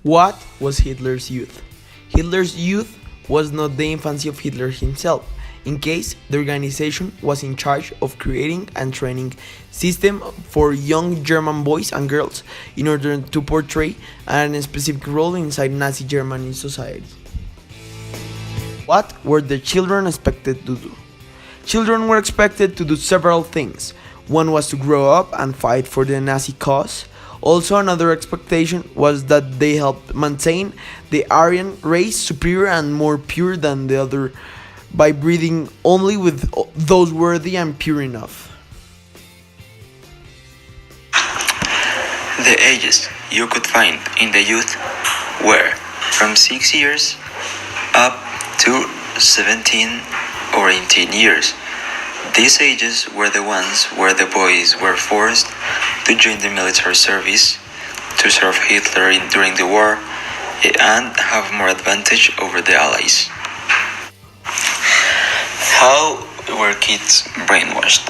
What was Hitler's youth? Hitler's youth was not the infancy of Hitler himself. In case, the organization was in charge of creating and training system for young German boys and girls in order to portray a specific role inside Nazi Germany society. What were the children expected to do? Children were expected to do several things. One was to grow up and fight for the Nazi cause. Also, another expectation was that they helped maintain the Aryan race superior and more pure than the other by breeding only with those worthy and pure enough. The ages you could find in the youth were from 6 years up to 17 or 18 years. These ages were the ones where the boys were forced to join the military service, to serve Hitler during the war, and have more advantage over the Allies. How were kids brainwashed?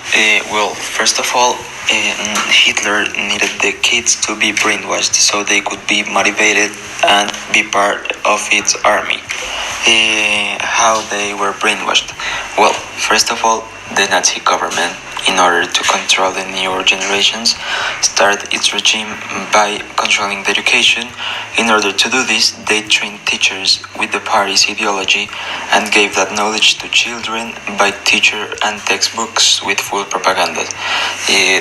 Well, first of all, Hitler needed the kids to be brainwashed so they could be motivated and be part of its army. How they were brainwashed? Well, first of all, the Nazi government, in order to control the newer generations, started its regime by controlling the education. In order to do this, they trained teachers with the party's ideology and gave that knowledge to children by teacher and textbooks with full propaganda.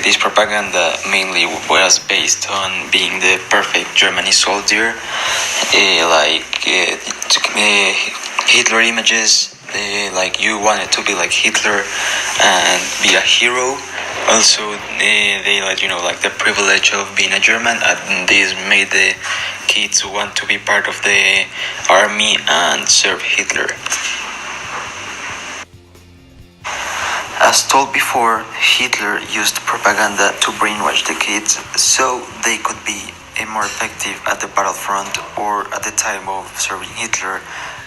This propaganda mainly was based on being the perfect Germany soldier, Hitler images, like you wanted to be like Hitler and be a hero. Also, they let you know like the privilege of being a German, and this made the kids want to be part of the army and serve Hitler. As told before, Hitler used propaganda to brainwash the kids so they could be more effective at the battlefront or at the time of serving Hitler,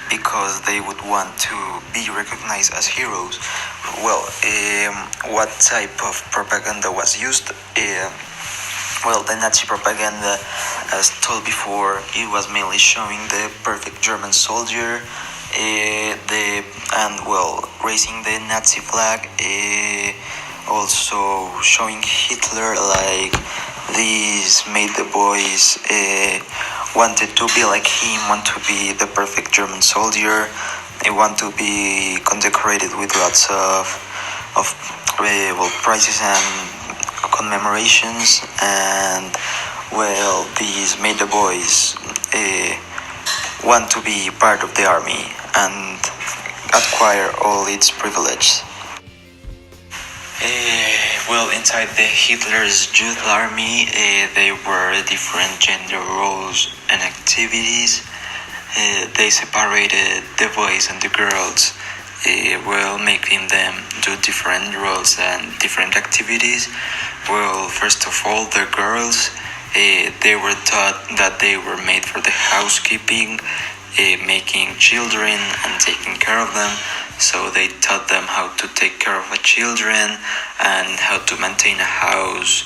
because they would want to be recognized as heroes. Well, what type of propaganda was used? Well, the Nazi propaganda, as told before, it was mainly showing the perfect German soldier, raising the Nazi flag, also showing Hitler. Like this made the boys wanted to be like him, want to be the perfect German soldier. They want to be condecorated with lots of prizes and commemorations, and well, these made the boys want to be part of the army and acquire all its privileges. Inside the Hitler's youth army, there were different gender roles and activities. They separated the boys and the girls, making them do different roles and different activities. Well, first of all, the girls, they were taught that they were made for the housekeeping, making children and taking care of them. So they taught them how to take care of the children and how to maintain a house.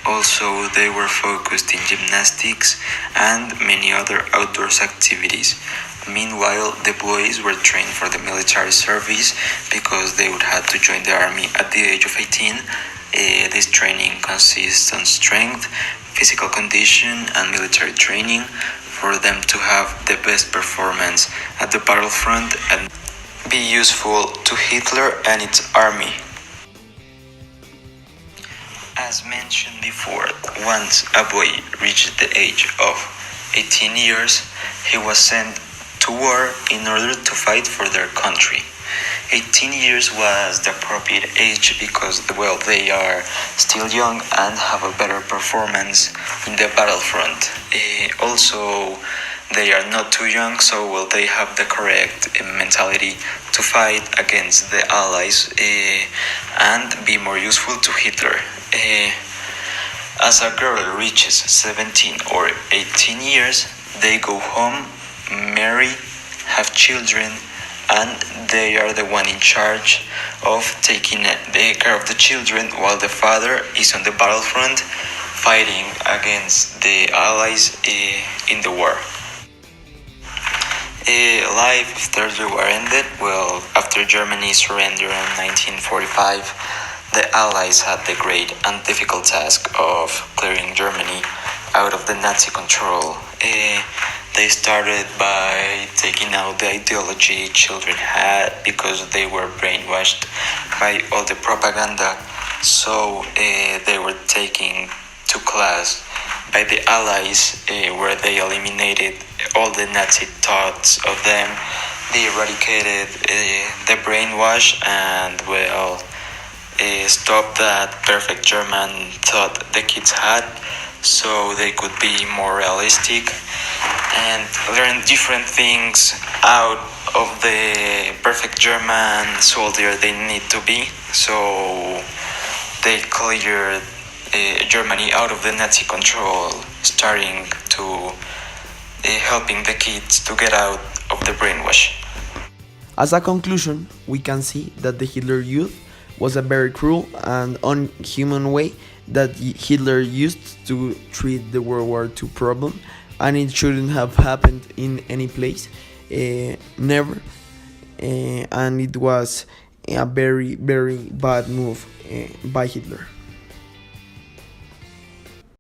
Also, they were focused in gymnastics and many other outdoors activities. Meanwhile, the boys were trained for the military service because they would have to join the army at the age of 18. This training consists on strength, physical condition, and military training for them to have the best performance at the battlefront and be useful to Hitler and its army. As mentioned before, once a boy reached the age of 18 years, he was sent to war in order to fight for their country. 18 years was the appropriate age because, they are still young and have a better performance in the battlefront. Also, they are not too young, so they have the correct mentality to fight against the Allies and be more useful to Hitler. As a girl reaches 17 or 18 years, they go home, marry, have children, and they are the one in charge of taking care of the children while the father is on the battlefront fighting against the Allies in the war. Life after the war ended. Well, after Germany's surrender in 1945, the Allies had the great and difficult task of clearing Germany out of the Nazi control. They started by taking out the ideology children had because they were brainwashed by all the propaganda. So they were taking to class by the Allies, where they eliminated all the Nazi thoughts of them. They eradicated the brainwash and, well, stopped that perfect German thought the kids had, so they could be more realistic and learn different things out of the perfect German soldier they need to be. So they cleared Germany out of the Nazi control, starting to helping the kids to get out of the brainwash. As a conclusion, we can see that the Hitler Youth was a very cruel and unhuman way that Hitler used to treat the World War II problem, and it shouldn't have happened in any place, never, and it was a very, very bad move by Hitler.